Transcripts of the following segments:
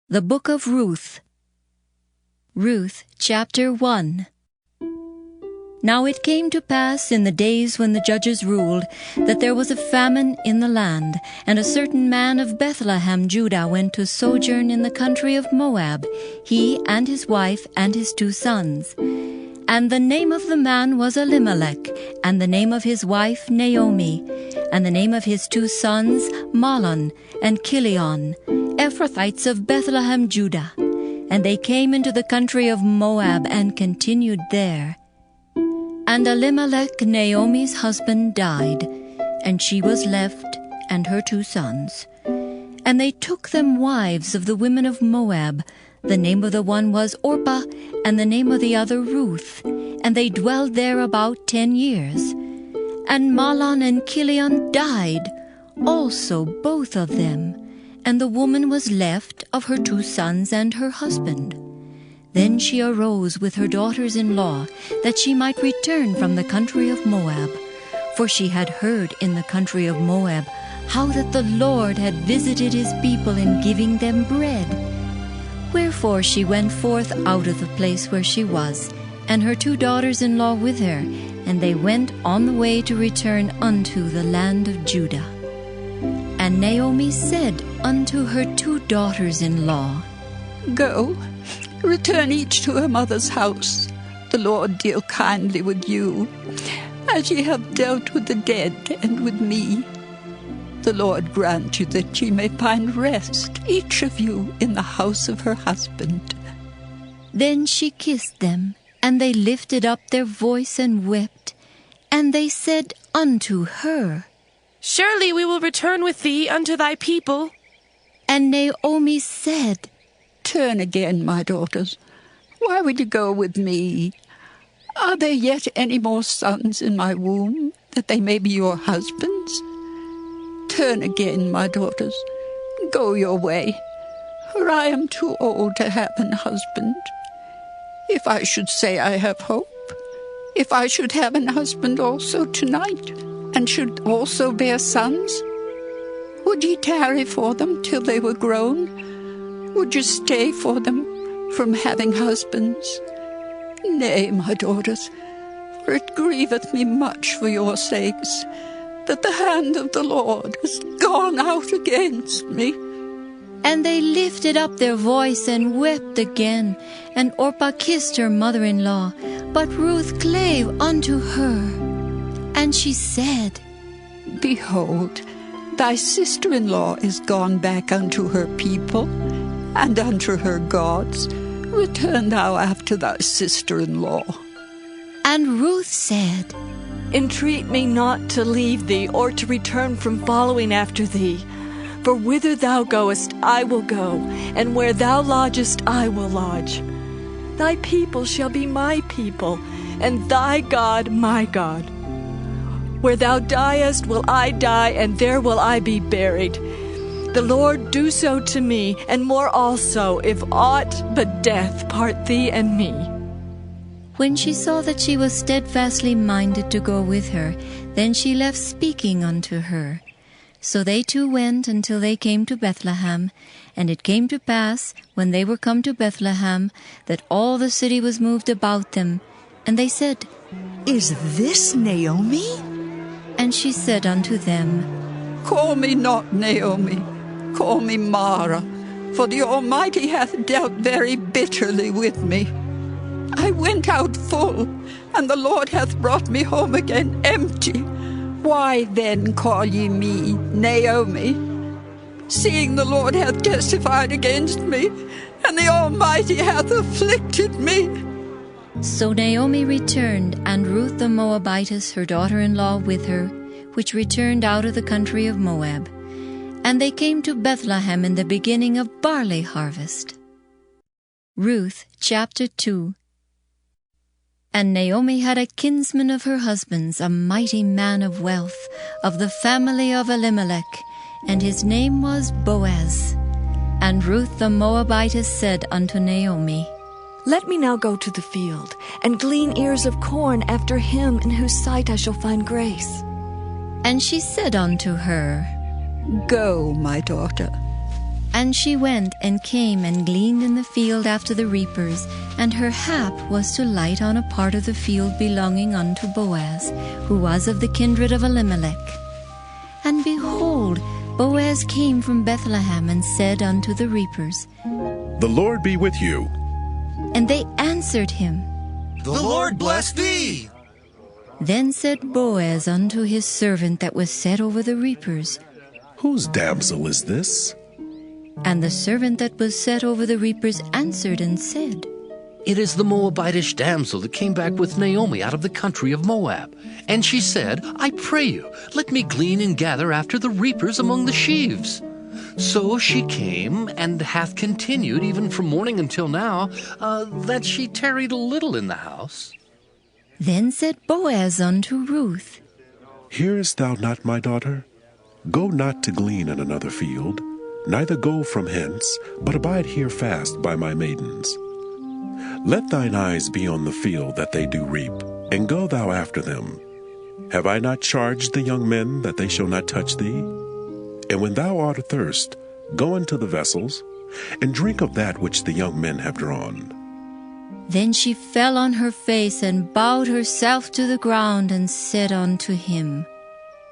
The Book of Ruth. Ruth, chapter 1. Now it came to pass in the days when the judges ruled, that there was a famine in the land, and a certain man of Bethlehem, Judah, went to sojourn in the country of Moab, he and his wife and his 2 sons. And the name of the man was Elimelech, and the name of his wife Naomi, and the name of his 2 sons Mahlon and Chilion, Ephrathites of Bethlehem, Judah. And they came into the country of Moab and continued there. And Elimelech, Naomi's husband, died, and she was left, and her 2 sons. And they took them wives of the women of Moab. The name of the one was Orpah, and the name of the other Ruth. And they dwelled there about 10 years. And Mahlon and Chilion died, also both of them. And the woman was left of her 2 sons and her husband. Then she arose with her daughters-in-law, that she might return from the country of Moab. For she had heard in the country of Moab how that the Lord had visited his people in giving them bread. Wherefore she went forth out of the place where she was, and her 2 daughters-in-law with her, and they went on the way to return unto the land of Judah. And Naomi said unto her 2 daughters-in-law, Go, return each to her mother's house. The Lord deal kindly with you, as ye have dealt with the dead and with me. The Lord grant you that ye may find rest, each of you, in the house of her husband. Then she kissed them, and they lifted up their voice and wept. And they said unto her, Surely we will return with thee unto thy people. And Naomi said, Turn again, my daughters. Why would you go with me? Are there yet any more sons in my womb, that they may be your husbands? Turn again, my daughters. Go your way, for I am too old to have an husband. If I should say I have hope, if I should have an husband also tonight, and should also bear sons, would ye tarry for them till they were grown? Would you stay for them from having husbands? Nay, my daughters, for it grieveth me much for your sakes, that the hand of the Lord is gone out against me. And they lifted up their voice and wept again. And Orpah kissed her mother-in-law, but Ruth clave unto her. And she said, Behold, thy sister-in-law is gone back unto her people, and unto her gods. Return thou after thy sister-in-law. And Ruth said, Entreat me not to leave thee, or to return from following after thee. For whither thou goest, I will go, and where thou lodgest, I will lodge. Thy people shall be my people, and thy God my God. Where thou diest will I die, and there will I be buried. The Lord do so to me, and more also, if aught but death part thee and me. When she saw that she was steadfastly minded to go with her, then she left speaking unto her. So they 2 went until they came to Bethlehem. And it came to pass, when they were come to Bethlehem, that all the city was moved about them. And they said, Is this Naomi? And she said unto them, Call me not Naomi, call me Mara, for the Almighty hath dealt very bitterly with me. I went out full, and the Lord hath brought me home again empty. Why then call ye me Naomi, seeing the Lord hath testified against me, and the Almighty hath afflicted me? So Naomi returned, and Ruth the Moabitess, her daughter-in-law, with her, which returned out of the country of Moab. And they came to Bethlehem in the beginning of barley harvest. Ruth, chapter 2. And Naomi had a kinsman of her husband's, a mighty man of wealth, of the family of Elimelech, and his name was Boaz. And Ruth the Moabitess said unto Naomi, Let me now go to the field, and glean ears of corn after him in whose sight I shall find grace. And she said unto her, Go, my daughter. And she went and came and gleaned in the field after the reapers, and her hap was to light on a part of the field belonging unto Boaz, who was of the kindred of Elimelech. And behold, Boaz came from Bethlehem and said unto the reapers, The Lord be with you. And they answered him. The Lord bless thee. Then said Boaz unto his servant that was set over the reapers, Whose damsel is this? And the servant that was set over the reapers answered and said, It is the Moabitish damsel that came back with Naomi out of the country of Moab. And she said, I pray you, let me glean and gather after the reapers among the sheaves. So she came, and hath continued even from morning until now, that she tarried a little in the house. Then said Boaz unto Ruth, Hearest thou not, my daughter? Go not to glean in another field, neither go from hence, but abide here fast by my maidens. Let thine eyes be on the field that they do reap, and go thou after them. Have I not charged the young men that they shall not touch thee? And when thou art athirst, go into the vessels, and drink of that which the young men have drawn. Then she fell on her face and bowed herself to the ground and said unto him,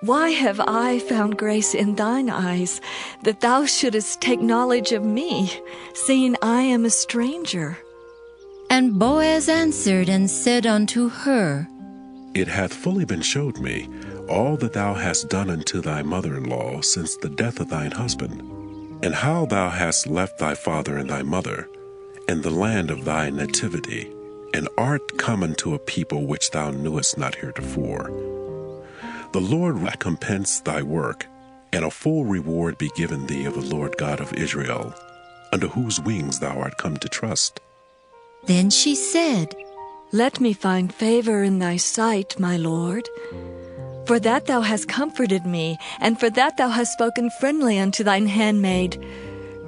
Why have I found grace in thine eyes, that thou shouldest take knowledge of me, seeing I am a stranger? And Boaz answered and said unto her, It hath fully been showed me all that thou hast done unto thy mother-in-law since the death of thine husband, and how thou hast left thy father and thy mother, and the land of thy nativity, and art come unto a people which thou knewest not heretofore. The Lord recompense thy work, and a full reward be given thee of the Lord God of Israel, under whose wings thou art come to trust. Then she said, Let me find favor in thy sight, my Lord. For that thou hast comforted me, and for that thou hast spoken friendly unto thine handmaid,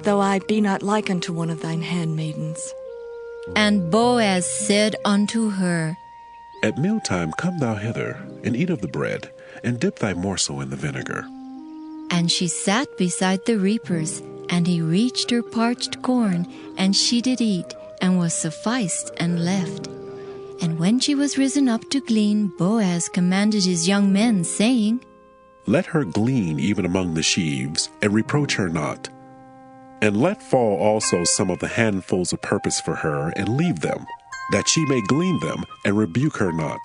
though I be not like unto one of thine handmaidens. And Boaz said unto her, At mealtime come thou hither, and eat of the bread, and dip thy morsel in the vinegar. And she sat beside the reapers, and he reached her parched corn, and she did eat, and was sufficed, and left. And when she was risen up to glean, Boaz commanded his young men, saying, Let her glean even among the sheaves, and reproach her not. And let fall also some of the handfuls of purpose for her, and leave them, that she may glean them, and rebuke her not.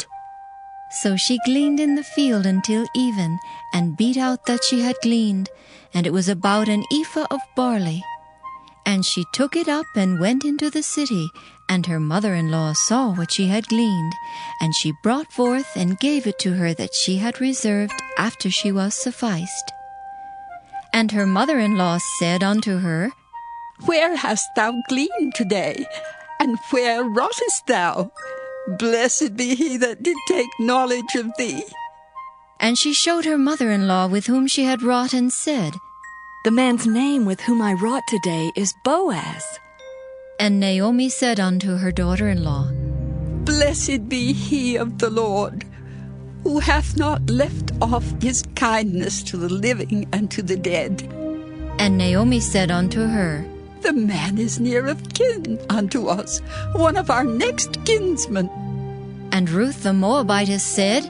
So she gleaned in the field until even, and beat out that she had gleaned, and it was about an ephah of barley. And she took it up and went into the city, and her mother-in-law saw what she had gleaned, and she brought forth and gave it to her that she had reserved after she was sufficed. And her mother-in-law said unto her, Where hast thou gleaned today? And where wroughtest thou? Blessed be he that did take knowledge of thee. And she showed her mother-in-law with whom she had wrought, and said, The man's name with whom I wrought today is Boaz. And Naomi said unto her daughter-in-law, Blessed be he of the Lord, who hath not left off his kindness to the living and to the dead. And Naomi said unto her, The man is near of kin unto us, one of our next kinsmen. And Ruth the Moabitess said,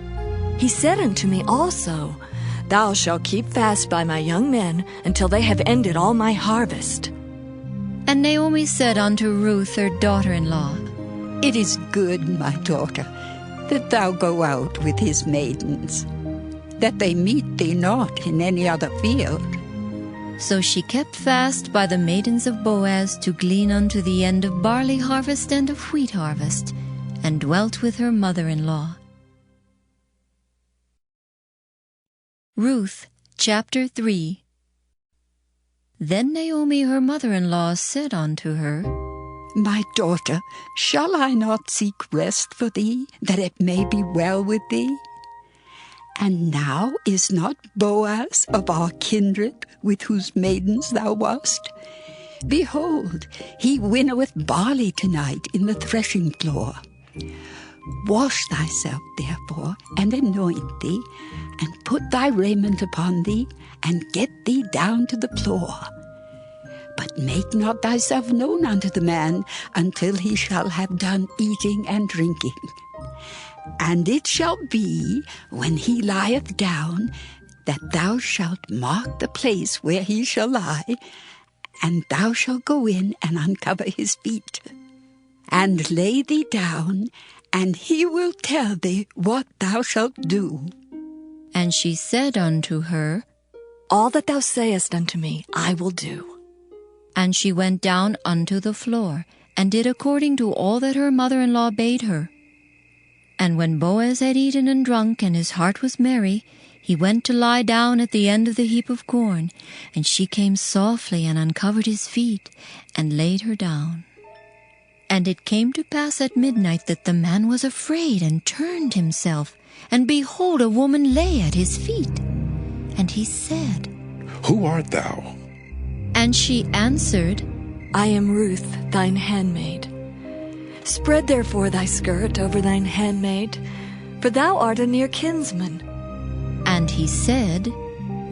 He said unto me also, Thou shalt keep fast by my young men until they have ended all my harvest. And Naomi said unto Ruth her daughter-in-law, It is good, my daughter, that thou go out with his maidens, that they meet thee not in any other field. So she kept fast by the maidens of Boaz to glean unto the end of barley harvest and of wheat harvest, and dwelt with her mother-in-law. Ruth chapter 3. Then Naomi her mother-in-law said unto her, My daughter, shall I not seek rest for thee, that it may be well with thee? And now is not Boaz of our kindred, with whose maidens thou wast? Behold, he winnoweth barley tonight in the threshing floor. Wash thyself, therefore, and anoint thee, and put thy raiment upon thee, and get thee down to the floor. But make not thyself known unto the man until he shall have done eating and drinking. And it shall be, when he lieth down, that thou shalt mark the place where he shall lie, and thou shalt go in and uncover his feet, and lay thee down, and he will tell thee what thou shalt do. And she said unto her, All that thou sayest unto me, I will do. And she went down unto the floor, and did according to all that her mother-in-law bade her. And when Boaz had eaten and drunk, and his heart was merry, he went to lie down at the end of the heap of corn, and she came softly and uncovered his feet, and laid her down. And it came to pass at midnight that the man was afraid, and turned himself, and behold, a woman lay at his feet. And he said, Who art thou? And she answered, I am Ruth, thine handmaid. Spread therefore thy skirt over thine handmaid, for thou art a near kinsman. And he said,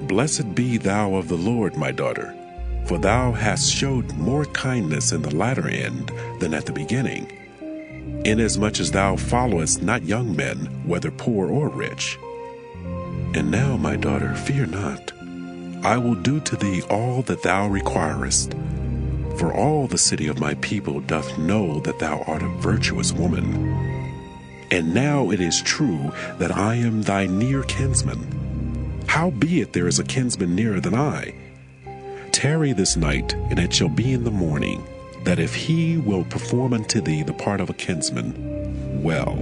Blessed be thou of the Lord, my daughter, for thou hast showed more kindness in the latter end than at the beginning, inasmuch as thou followest not young men, whether poor or rich. And now, my daughter, fear not. I will do to thee all that thou requirest. For all the city of my people doth know that thou art a virtuous woman. And now it is true that I am thy near kinsman. Howbeit there is a kinsman nearer than I. Tarry this night, and it shall be in the morning, that if he will perform unto thee the part of a kinsman, well,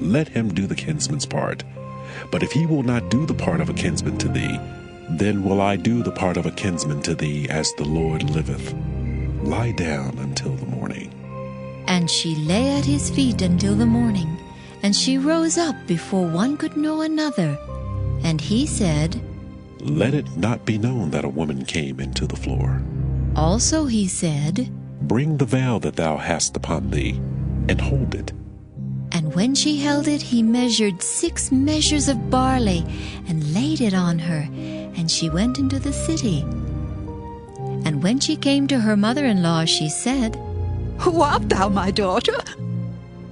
let him do the kinsman's part. But if he will not do the part of a kinsman to thee, then will I do the part of a kinsman to thee, as the Lord liveth. Lie down until the morning. And she lay at his feet until the morning, and she rose up before one could know another. And he said, Let it not be known that a woman came into the floor. Also he said, Bring the veil that thou hast upon thee, and hold it. And when she held it, he measured 6 measures of barley, and laid it on her, and she went into the city. And when she came to her mother-in-law, she said, Who art thou, my daughter?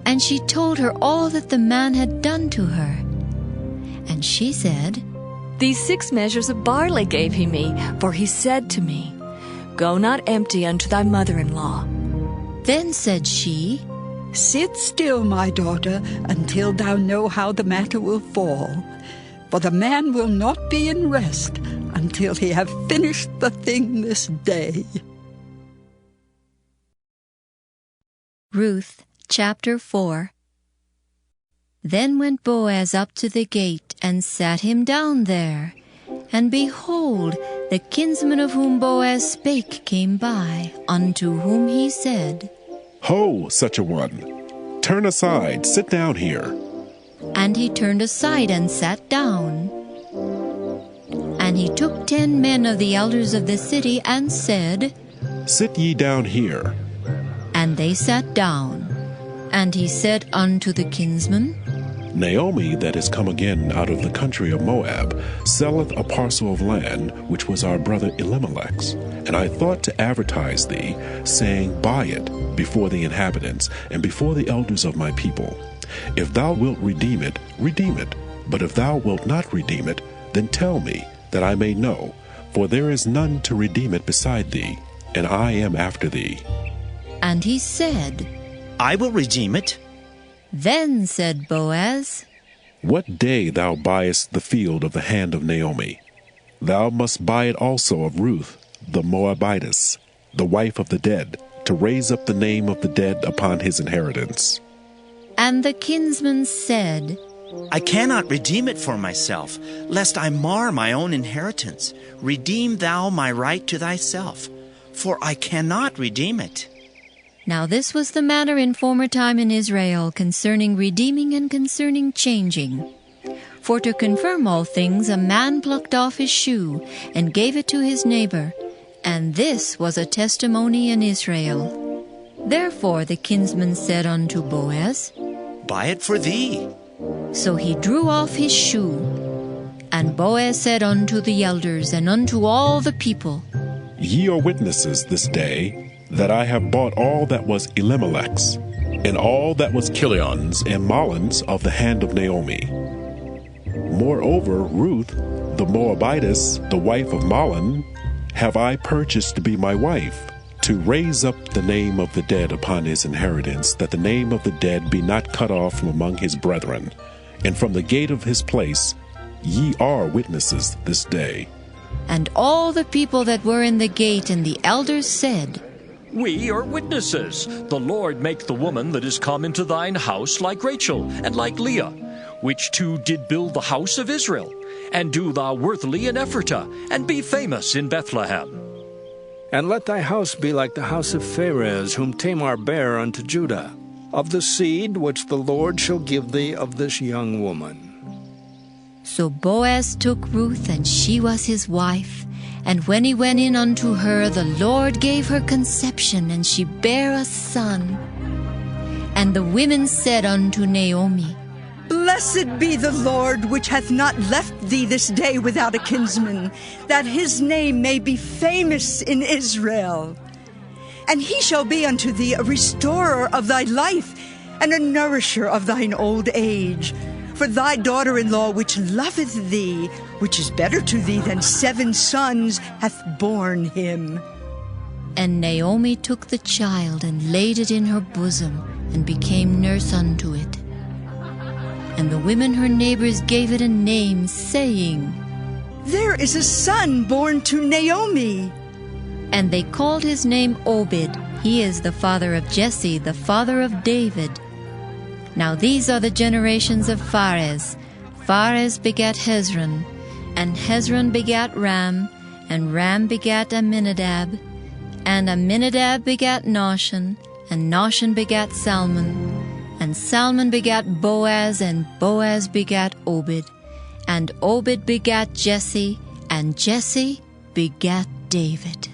And she told her all that the man had done to her. And she said, These 6 measures of barley gave he me, for he said to me, Go not empty unto thy mother-in-law. Then said she, Sit still, my daughter, until thou know how the matter will fall. For the man will not be in rest until he have finished the thing this day. Ruth chapter 4. Then went Boaz up to the gate, and sat him down there. And behold, the kinsman of whom Boaz spake came by, unto whom he said, Ho, such a one! Turn aside, sit down here. And he turned aside and sat down. And he took 10 men of the elders of the city, and said, Sit ye down here. And they sat down. And he said unto the kinsman, Naomi, that is come again out of the country of Moab, selleth a parcel of land, which was our brother Elimelech's. And I thought to advertise thee, saying, Buy it before the inhabitants, and before the elders of my people. If thou wilt redeem it, redeem it. But if thou wilt not redeem it, then tell me, that I may know. For there is none to redeem it beside thee, and I am after thee. And he said, I will redeem it. Then said Boaz, What day thou buyest the field of the hand of Naomi, thou must buy it also of Ruth, the Moabitess, the wife of the dead, to raise up the name of the dead upon his inheritance. And the kinsman said, I cannot redeem it for myself, lest I mar my own inheritance. Redeem thou my right to thyself, for I cannot redeem it. Now this was the manner in former time in Israel concerning redeeming and concerning changing. For to confirm all things, a man plucked off his shoe and gave it to his neighbor, and this was a testimony in Israel. Therefore the kinsman said unto Boaz, Buy it for thee. So he drew off his shoe. And Boaz said unto the elders and unto all the people, Ye are witnesses this day that I have bought all that was Elimelech's, and all that was Kilion's and Mahlon's of the hand of Naomi. Moreover, Ruth, the Moabitess, the wife of Mahlon, have I purchased to be my wife, to raise up the name of the dead upon his inheritance, that the name of the dead be not cut off from among his brethren. And from the gate of his place ye are witnesses this day. And all the people that were in the gate and the elders said, We are witnesses. The Lord make the woman that is come into thine house like Rachel and like Leah, which two did build the house of Israel. And do thou worthily in Ephratah, and be famous in Bethlehem. And let thy house be like the house of Pharez, whom Tamar bare unto Judah, of the seed which the Lord shall give thee of this young woman. So Boaz took Ruth, and she was his wife. And when he went in unto her, the Lord gave her conception, and she bare a son. And the women said unto Naomi, Blessed be the Lord, which hath not left thee this day without a kinsman, that his name may be famous in Israel. And he shall be unto thee a restorer of thy life, and a nourisher of thine old age. For thy daughter-in-law, which loveth thee, which is better to thee than 7 sons, hath borne him. And Naomi took the child, and laid it in her bosom, and became nurse unto it. And the women her neighbors gave it a name, saying, There is a son born to Naomi. And they called his name Obed. He is the father of Jesse, the father of David. Now these are the generations of Pharez. Pharez begat Hezron, and Hezron begat Ram, and Ram begat Amminadab, and Amminadab begat Nahshon, and Nahshon begat Salmon, and Salmon begat Boaz, and Boaz begat Obed, and Obed begat Jesse, and Jesse begat David.